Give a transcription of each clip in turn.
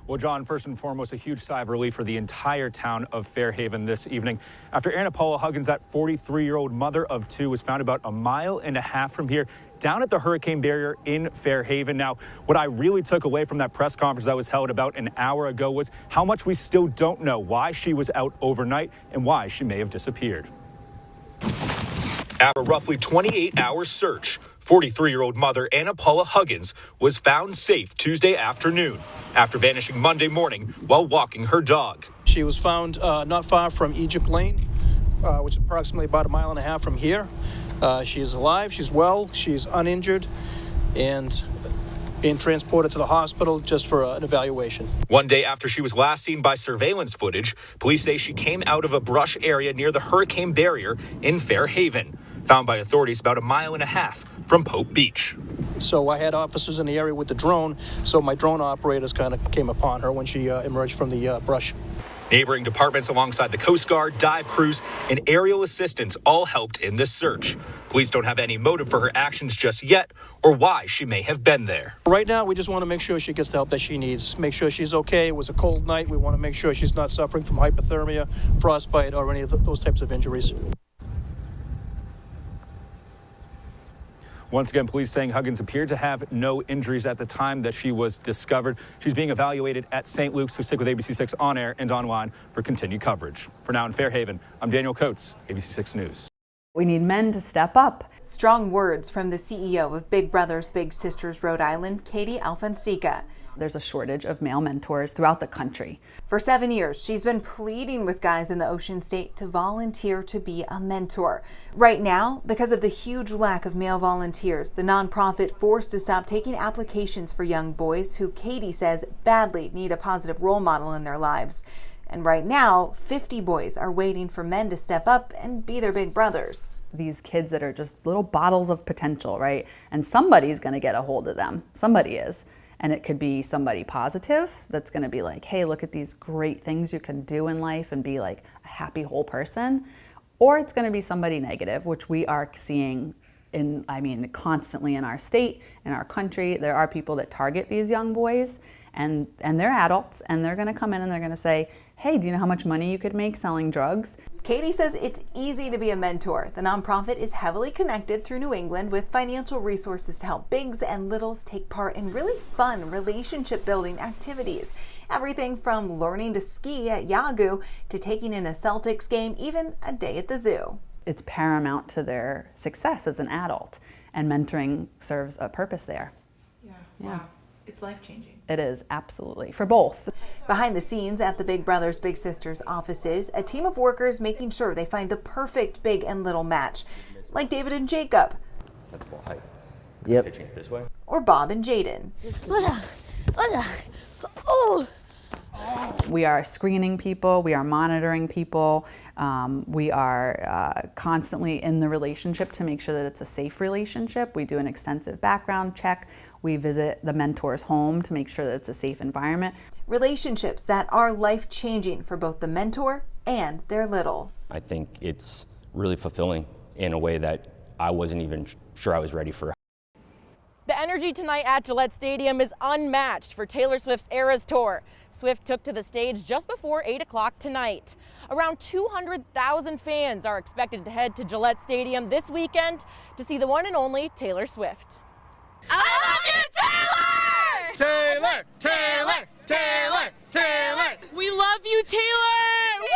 Well, John, first and foremost, a huge sigh of relief for the entire town of Fairhaven this evening after Anna Paula Huggins, that 43-year-old mother of two, was found about 1.5 miles from here down at the hurricane barrier in Fairhaven. Now, what I really took away from that press conference that was held about an hour ago was how much we still don't know, why she was out overnight and why she may have disappeared. After a roughly 28-hour search, 43-year-old mother Anna Paula Huggins was found safe Tuesday afternoon after vanishing Monday morning while walking her dog. She was found not far from Egypt Lane, which is approximately about 1.5 miles from here. She is alive, she's well, she's uninjured, and being transported to the hospital just for an evaluation. One day after she was last seen by surveillance footage, police say she came out of a brush area near the hurricane barrier in Fairhaven, found by authorities about 1.5 miles from Pope Beach. So I had officers in the area with the drone, so my drone operators kind of came upon her when she emerged from the brush. Neighboring departments alongside the Coast Guard, dive crews, and aerial assistance all helped in this search. Police don't have any motive for her actions just yet or why she may have been there. Right now, we just want to make sure she gets the help that she needs. Make sure she's okay. It was a cold night. We want to make sure she's not suffering from hypothermia, frostbite, or any of those types of injuries. Once again, police saying Huggins appeared to have no injuries at the time that she was discovered. She's being evaluated at St. Luke's. So stick with ABC6 on air and online for continued coverage. For now in Fairhaven, I'm Daniel Coates, ABC6 News. We need men to step up. Strong words from the CEO of Big Brothers Big Sisters Rhode Island, Katie Alfonseca. There's a shortage of male mentors throughout the country. For 7 years, she's been pleading with guys in the Ocean State to volunteer to be a mentor. Right now, because of the huge lack of male volunteers, the nonprofit forced to stop taking applications for young boys who Katie says badly need a positive role model in their lives. And right now, 50 boys are waiting for men to step up and be their big brothers. These kids that are just little bottles of potential, right? And somebody's going to get a hold of them. Somebody is. And it could be somebody positive that's going to be like, hey, look at these great things you can do in life and be like a happy whole person. Or it's going to be somebody negative, which we are seeing constantly in our state, in our country. There are people that target these young boys, and they're adults, and they're going to come in and they're going to say, hey, do you know how much money you could make selling drugs? Katie says it's easy to be a mentor. The nonprofit is heavily connected through New England with financial resources to help bigs and littles take part in really fun relationship building activities. Everything from learning to ski at Yagoo to taking in a Celtics game, even a day at the zoo. It's paramount to their success as an adult, and mentoring serves a purpose there. Yeah. Wow. It's life-changing. It is, absolutely, for both. Behind the scenes at the Big Brothers Big Sisters offices, a team of workers making sure they find the perfect big and little match, like David and Jacob. That's ball height. Yep. Pitching it this way. Or Bob and Jaden. Oh. We are screening people, we are monitoring people, we are constantly in the relationship to make sure that it's a safe relationship. We do an extensive background check. We visit the mentor's home to make sure that it's a safe environment. Relationships that are life-changing for both the mentor and their little. I think it's really fulfilling in a way that I wasn't even sure I was ready for. The energy tonight at Gillette Stadium is unmatched for Taylor Swift's Eras Tour. Swift took to the stage just before 8 o'clock tonight. Around 200,000 fans are expected to head to Gillette Stadium this weekend to see the one and only Taylor Swift. I love you, Taylor! Taylor! Taylor! Taylor! Taylor! We love you, Taylor! Woo!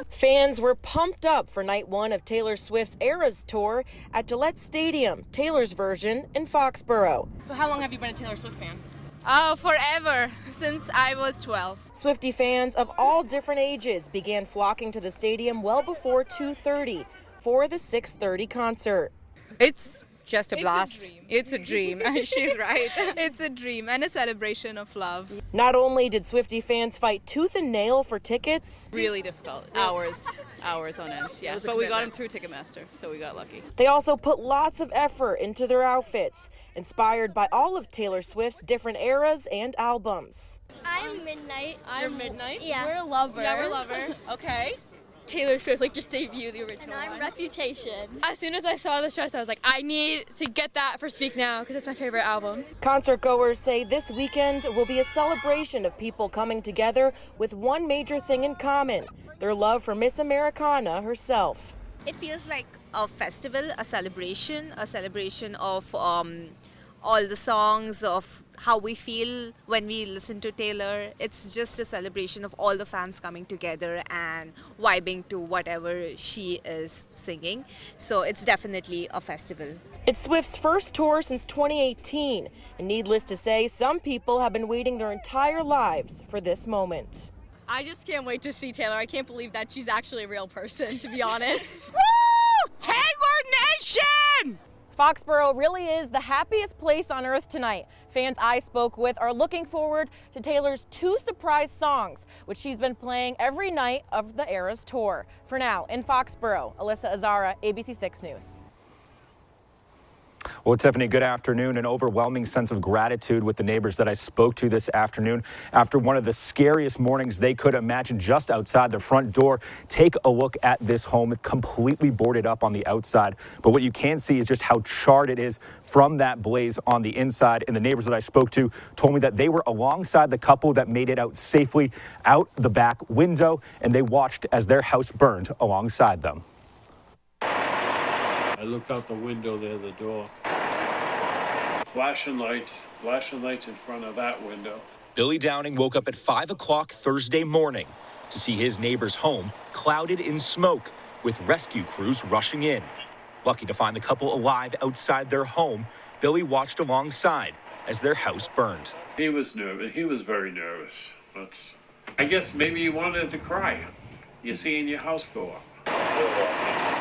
Fans were pumped up for night one of Taylor Swift's Eras Tour at Gillette Stadium, Taylor's version in Foxborough. So how long have you been a Taylor Swift fan? Oh, forever, since I was 12. Swiftie fans of all different ages began flocking to the stadium well before 2:30 for the 6:30 concert. It's just a blast. It's a dream. She's right. It's a dream and a celebration of love. Not only did Swiftie fans fight tooth and nail for tickets, really difficult. Hours on end. Yeah, but we got them through Ticketmaster, so we got lucky. They also put lots of effort into their outfits, inspired by all of Taylor Swift's different eras and albums. I'm Midnight. You're Midnight? Yeah. We're a lover. Yeah, we're a lover. Okay. Taylor Swift, like just debut the original And I'm one. Reputation. As soon as I saw this dress, I was like, I need to get that for Speak Now because it's my favorite album. Concert goers say this weekend will be a celebration of people coming together with one major thing in common, their love for Miss Americana herself. It feels like a festival, a celebration of all the songs, of how we feel when we listen to Taylor. It's just a celebration of all the fans coming together and vibing to whatever she is singing. So it's definitely a festival. It's Swift's first tour since 2018, and needless to say, some people have been waiting their entire lives for this moment. I just can't wait to see Taylor. I can't believe that she's actually a real person, to be honest. Woo! Taylor Nation! Foxborough really is the happiest place on earth tonight. Fans I spoke with are looking forward to Taylor's 2 surprise songs, which she's been playing every night of the Eras tour. For now, in Foxborough, Alyssa Azara, ABC 6 News. Well, Tiffany, good afternoon. An overwhelming sense of gratitude with the neighbors that I spoke to this afternoon after one of the scariest mornings they could imagine just outside their front door. Take a look at this home. It's completely boarded up on the outside, but what you can see is just how charred it is from that blaze on the inside. And the neighbors that I spoke to told me that they were alongside the couple that made it out safely out the back window, and they watched as their house burned alongside them. I looked out the window there, the door. Flashing lights in front of that window. Billy Downing woke up at 5 o'clock Thursday morning to see his neighbor's home clouded in smoke with rescue crews rushing in. Lucky to find the couple alive outside their home, Billy watched alongside as their house burned. He was nervous. He was very nervous. I guess maybe he wanted to cry. You're seeing your house go up.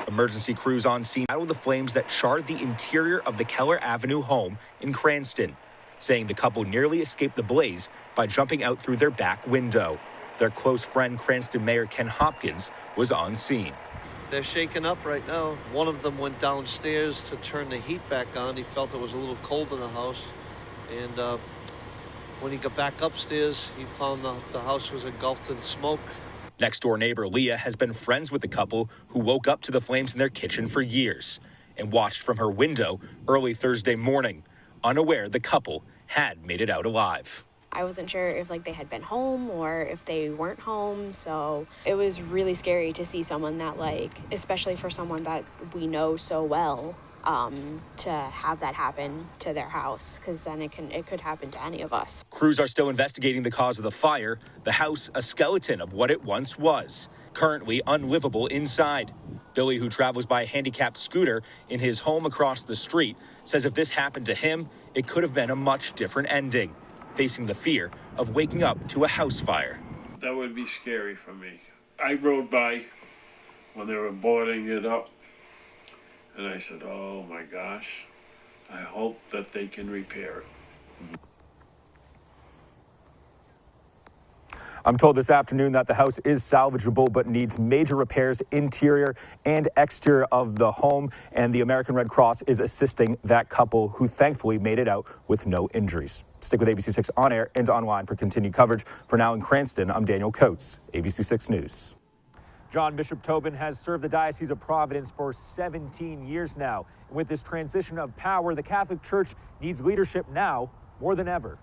Emergency crews on scene battled the flames that charred the interior of the Keller Avenue home in Cranston, saying the couple nearly escaped the blaze by jumping out through their back window. Their close friend, Cranston Mayor Ken Hopkins, was on scene. They're shaken up right now. One of them went downstairs to turn the heat back on. He felt it was a little cold in the house. And when he got back upstairs, he found the house was engulfed in smoke. Next-door neighbor Leah has been friends with the couple who woke up to the flames in their kitchen for years and watched from her window early Thursday morning, unaware the couple had made it out alive. I wasn't sure if they had been home or if they weren't home, so it was really scary to see someone that especially for someone that we know so well, to have that happen to their house, because then it could happen to any of us. Crews are still investigating the cause of the fire. The house, a skeleton of what it once was, currently unlivable inside. Billy, who travels by a handicapped scooter in his home across the street, says if this happened to him, it could have been a much different ending, facing the fear of waking up to a house fire. That would be scary for me. I rode by when they were boarding it up, and I said, oh my gosh, I hope that they can repair it. I'm told this afternoon that the house is salvageable but needs major repairs interior and exterior of the home, and the American Red Cross is assisting that couple who thankfully made it out with no injuries. Stick with ABC 6 on air and online for continued coverage. For now in Cranston, I'm Daniel Coates, ABC 6 News. John Bishop Tobin has served the Diocese of Providence for 17 years now. With this transition of power, the Catholic Church needs leadership now more than ever.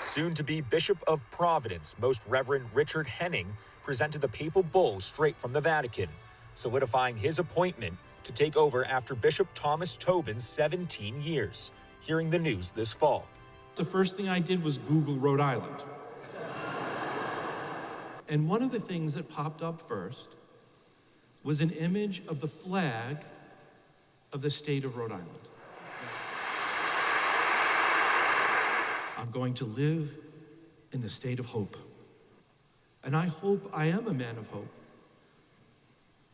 Soon to be Bishop of Providence, Most Reverend Richard Henning presented the papal bull straight from the Vatican, solidifying his appointment to take over after Bishop Thomas Tobin's 17 years. Hearing the news this fall. The first thing I did was Google Rhode Island. And one of the things that popped up first was an image of the flag of the state of Rhode Island. I'm going to live in the state of hope. And I hope I am a man of hope.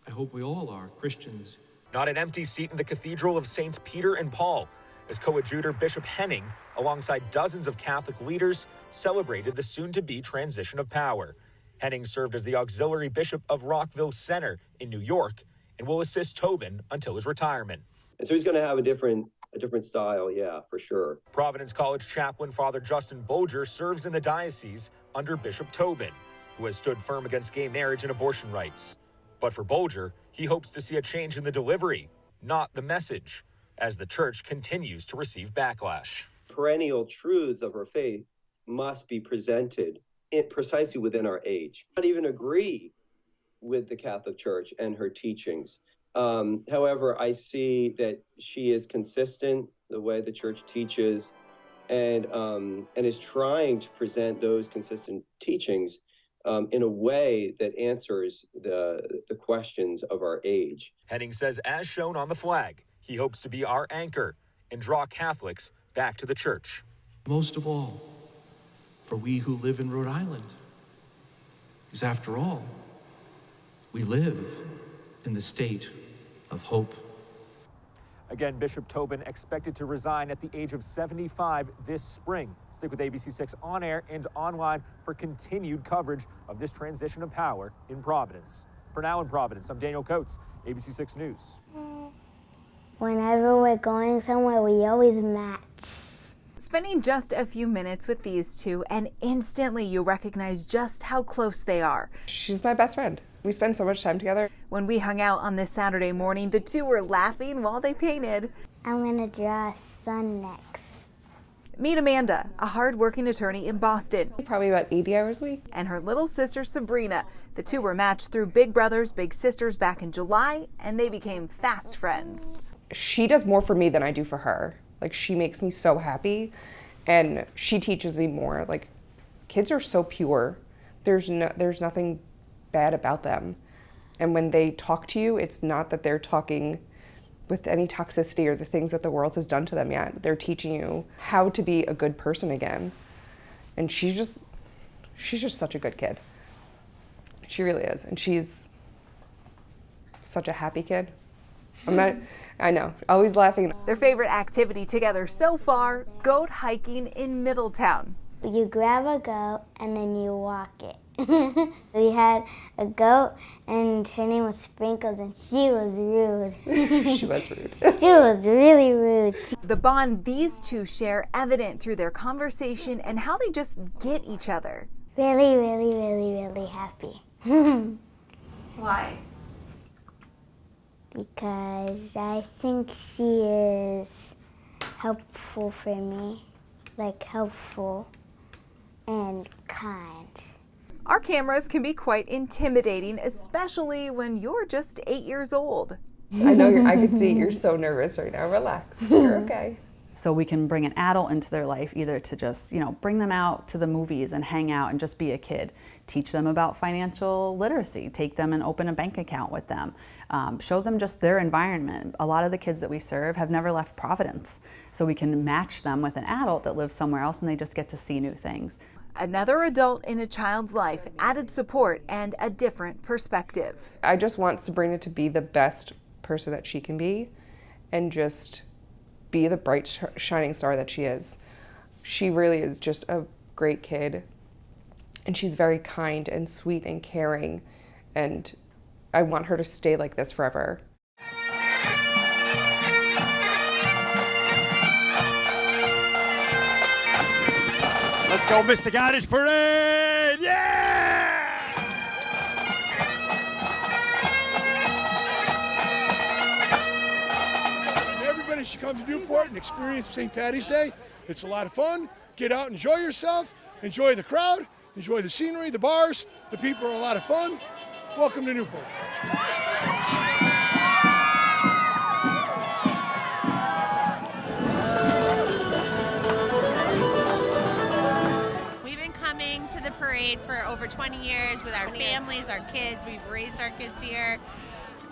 I hope we all are Christians. Not an empty seat in the Cathedral of Saints Peter and Paul, as coadjutor Bishop Henning, alongside dozens of Catholic leaders, celebrated the soon-to-be transition of power. Henning served as the auxiliary bishop of Rockville Center in New York and will assist Tobin until his retirement. And so he's going to have a different a different style, yeah, for sure. Providence College chaplain Father Justin Bolger serves in the diocese under Bishop Tobin, who has stood firm against gay marriage and abortion rights. But for Bolger, he hopes to see a change in the delivery, not the message, as the church continues to receive backlash. Perennial truths of her faith must be presented precisely within our age. Not even agree with the Catholic Church and her teachings. However, I see that she is consistent the way the church teaches and is trying to present those consistent teachings in a way that answers the questions of our age. Henning says, as shown on the flag, he hopes to be our anchor and draw Catholics back to the church. Most of all, for we who live in Rhode Island, because after all, we live in the state of hope. Again, Bishop Tobin expected to resign at the age of 75 this spring. Stick with ABC6 on air and online for continued coverage of this transition of power in Providence. For now in Providence, I'm Daniel Coates, ABC6 News. Whenever we're going somewhere, we always match. Spending just a few minutes with these two, and instantly you recognize just how close they are. She's my best friend. We spend so much time together. When we hung out on this Saturday morning, the two were laughing while they painted. I'm gonna draw a sun next. Meet Amanda, a hard-working attorney in Boston. Probably about 80 hours a week. And her little sister, Sabrina. The two were matched through Big Brothers Big Sisters back in July, and they became fast friends. She does more for me than I do for her. Like, she makes me so happy, and she teaches me more. Like, kids are so pure. There's nothing bad about them. And when they talk to you, it's not that they're talking with any toxicity or the things that the world has done to them yet. They're teaching you how to be a good person again. And she's just such a good kid. She really is. And she's such a happy kid. I know, always laughing. Their favorite activity together so far, goat hiking in Middletown. You grab a goat and then you walk it. We had a goat and her name was Sprinkles and she was rude. She was rude. She was really rude. The bond these two share evident through their conversation and how they just get each other. Really, really, really, really happy. Why? Because I think she is helpful for me, like helpful and kind. Our cameras can be quite intimidating, especially when you're just 8 years old. I know I could see you're so nervous right now. Relax, you're okay. So we can bring an adult into their life, either to just, bring them out to the movies and hang out and just be a kid. Teach them about financial literacy. Take them and open a bank account with them. Show them just their environment. A lot of the kids that we serve have never left Providence. So we can match them with an adult that lives somewhere else and they just get to see new things. Another adult in a child's life, added support and a different perspective. I just want Sabrina to be the best person that she can be and just be the bright, shining star that she is. She really is just a great kid, and she's very kind and sweet and caring, and I want her to stay like this forever. Let's go, Mr. Goddess Parade! Yeah! Everybody should come to Newport and experience St. Paddy's Day. It's a lot of fun. Get out, enjoy yourself, enjoy the crowd, enjoy the scenery, the bars. The people are a lot of fun. Welcome to Newport. We've been coming to the parade for over 20 years with our families, our kids. We've raised our kids here.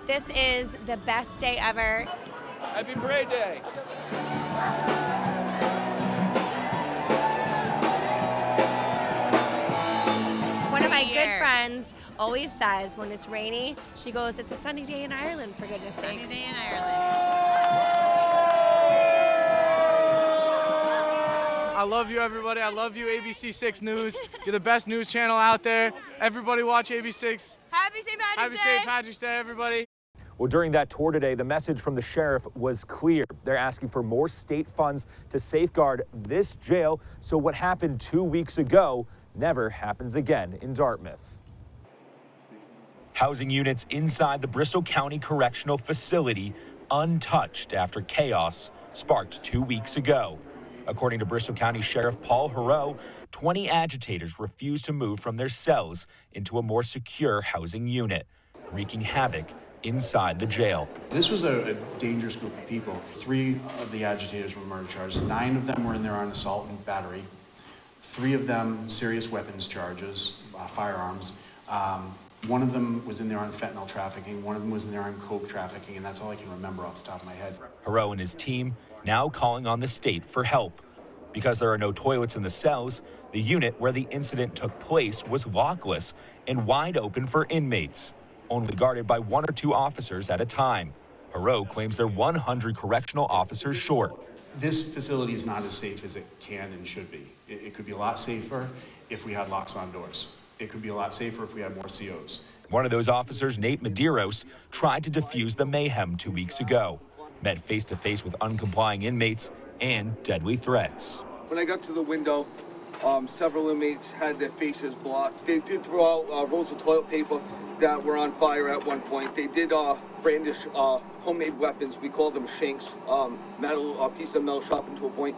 This is the best day ever. Happy Parade Day! One of my good friends always says when it's rainy, she goes, it's a sunny day in Ireland, for goodness sakes. Sunny day in Ireland. I love you, everybody. I love you, ABC6 News. You're the best news channel out there. Everybody watch ABC6. Happy St. Patrick's Day. Happy St. Patrick's Day, everybody. Well, during that tour today, the message from the sheriff was clear. They're asking for more state funds to safeguard this jail so what happened 2 weeks ago never happens again in Dartmouth. Housing units inside the Bristol County Correctional Facility untouched after chaos sparked 2 weeks ago. According to Bristol County Sheriff Paul Heroux, 20 agitators refused to move from their cells into a more secure housing unit, wreaking havoc inside the jail. This was a dangerous group of people. 3 of the agitators were murder charges. 9 of them were in there on assault and battery. 3 of them serious weapons charges, firearms. 1 of them was in there on fentanyl trafficking. 1 of them was in there on coke trafficking, and that's all I can remember off the top of my head. Heroux and his team now calling on the state for help. Because there are no toilets in the cells, the unit where the incident took place was lockless and wide open for inmates, only guarded by 1 or 2 officers at a time. Heroux claims they're 100 correctional officers short. This facility is not as safe as it can and should be. It could be a lot safer if we had locks on doors. It could be a lot safer if we had more COs. One of those officers, Nate Medeiros, tried to defuse the mayhem 2 weeks ago, met face-to-face with uncomplying inmates and deadly threats. When I got to the window, several inmates had their faces blocked. They did throw out rolls of toilet paper that were on fire at one point. They did brandish homemade weapons. We called them shanks, a piece of metal sharpened to a point,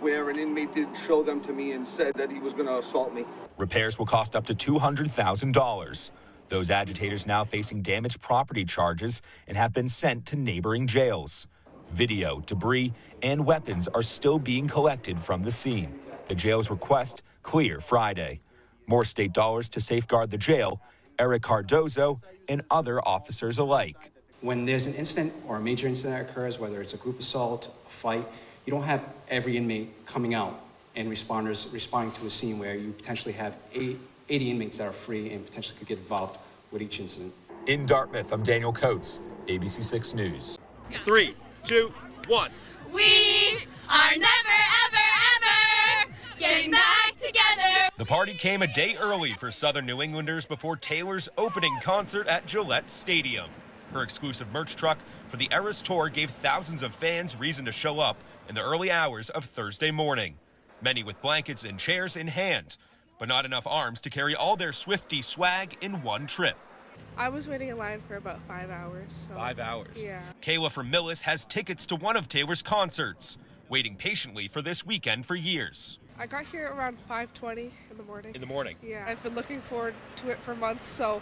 where an inmate did show them to me and said that he was going to assault me. Repairs will cost up to $200,000. Those agitators now facing damaged property charges and have been sent to neighboring jails. Video, debris, and weapons are still being collected from the scene. The jail's request clear Friday. More state dollars to safeguard the jail, Eric Cardozo and other officers alike. When there's an incident or a major incident that occurs, whether it's a group assault, a fight, you don't have every inmate coming out and responders responding to a scene where you potentially have 80 inmates that are free and potentially could get involved with each incident. In Dartmouth, I'm Daniel Coates, ABC 6 News. 3, 2, 1. We are never, ever, ever getting back together. The party came a day early for Southern New Englanders before Taylor's opening concert at Gillette Stadium. Her exclusive merch truck for the Eras Tour gave thousands of fans reason to show up in the early hours of Thursday morning. Many with blankets and chairs in hand, but not enough arms to carry all their Swiftie swag in one trip. I was waiting in line for about 5 hours. So. 5 hours? Yeah. Kayla from Millis has tickets to one of Taylor's concerts, waiting patiently for this weekend for years. I got here around 5:20 in the morning. In the morning? Yeah. I've been looking forward to it for months, so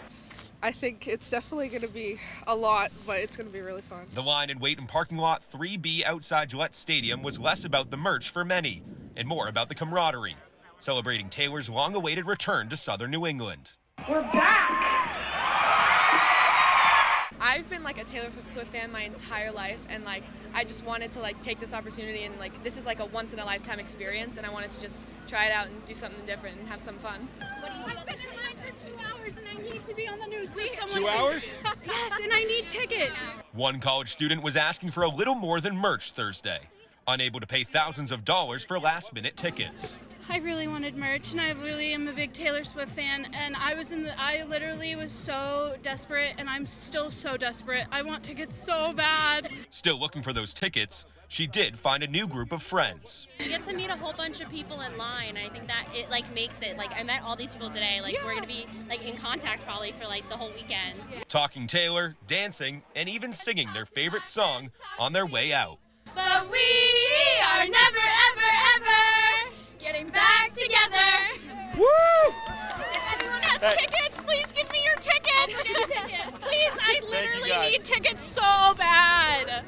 I think it's definitely going to be a lot, but it's going to be really fun. The line and wait in parking lot 3B outside Gillette Stadium was less about the merch for many and more about the camaraderie, celebrating Taylor's long-awaited return to Southern New England. We're back! I've been like a Taylor Swift fan my entire life, and like I just wanted to like take this opportunity, and like this is like a once-in-a-lifetime experience, and I wanted to just try it out and do something different and have some fun. I've been in line for 2 hours and I need to be on the news. 2 hours? Yes, and I need tickets. One college student was asking for a little more than merch Thursday, unable to pay thousands of dollars for last-minute tickets. I really wanted merch, and I really am a big Taylor Swift fan, and I literally was so desperate, and I'm still so desperate. I want tickets so bad. Still looking for those tickets, she did find a new group of friends. You get to meet a whole bunch of people in line. I think that it like makes it, like I met all these people today, like we're gonna be like in contact probably for like the whole weekend. Talking Taylor, dancing, and even singing their favorite song on their way out. But we are never, ever, ever getting back together. Woo! If anyone has tickets, please give me your tickets. Please, I literally need tickets so bad.